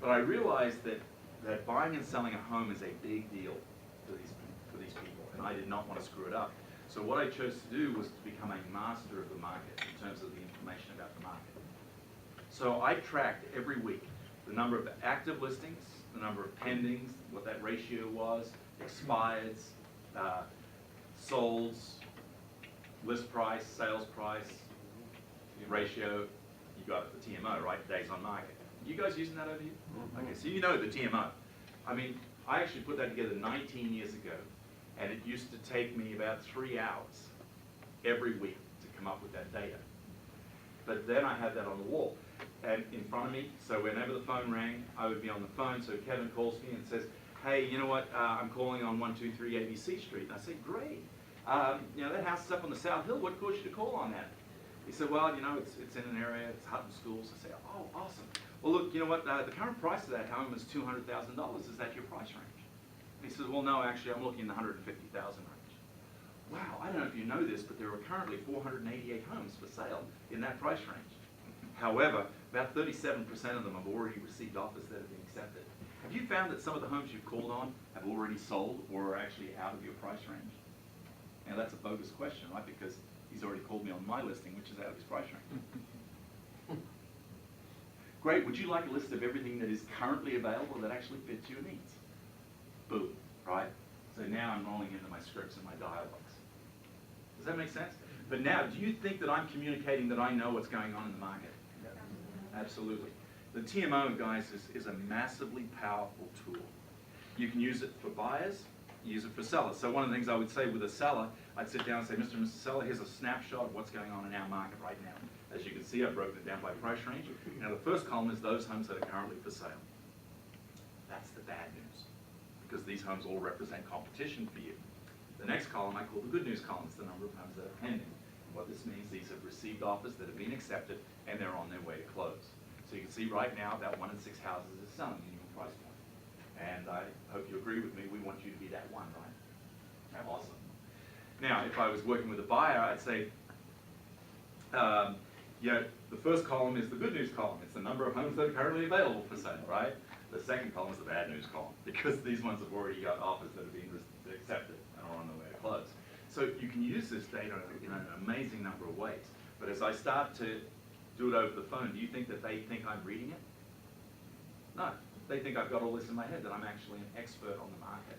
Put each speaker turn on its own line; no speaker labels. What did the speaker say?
But I realized that buying and selling a home is a big deal for these people, and I did not want to screw it up. So what I chose to do was to become a master of the market in terms of the information about the market. So I tracked every week the number of active listings, the number of pendings, what that ratio was, expireds, solds, list price, sales price, ratio. You got it, the TMO, right? Days on market. You guys using that over here? Okay, so you know the TMO. I mean, I actually put that together 19 years ago, and it used to take me about 3 hours every week to come up with that data. But then I had that on the wall and in front of me, so whenever the phone rang, I would be on the phone. So Kevin calls me and says, hey, you know what, I'm calling on 123 ABC Street. And I say, great. You know, that house is up on the South Hill. What caused you to call on that? He said, well, you know, it's in an area, it's Hutton Schools. I say, oh, awesome. Well, look, you know what, the current price of that home is $200,000. Is that your price range? And he says, well, no, actually, I'm looking in the $150,000 range. Wow, I don't know if you know this, but there are currently 488 homes for sale in that price range. However, about 37% of them have already received offers that have been accepted. Have you found that some of the homes you've called on have already sold or are actually out of your price range? Now, that's a bogus question, right? Because he's already called me on my listing, which is out of his price range. Great, would you like a list of everything that is currently available that actually fits your needs? Boom, right? So now I'm rolling into my scripts and my dialogues. Does that make sense? But now, do you think that I'm communicating that I know what's going on in the market? Absolutely. The TMO, guys, is a massively powerful tool. You can use it for buyers, use it for sellers. So one of the things I would say with a seller, I'd sit down and say, Mr. and Mrs. Seller, here's a snapshot of what's going on in our market right now. As you can see, I've broken it down by price range. Now, the first column is those homes that are currently for sale. That's the bad news, because these homes all represent competition for you. The next column I call the good news column. It's the number of homes that are pending. What this means, these have received offers that have been accepted, and they're on their way to close. So you can see right now about 1 in 6 houses is selling in your price point. And I hope you agree with me, we want you to be that one, right? Awesome. Now, if I was working with a buyer, I'd say, you know, the first column is the good news column. It's the number of homes that are currently available for sale, right? The second column is the bad news column, because these ones have already got offers that have been accepted and are on their way to close. So you can use this data in an amazing number of ways. But as I start to do it over the phone, do you think that they think I'm reading it? No. They think I've got all this in my head, that I'm actually an expert on the market.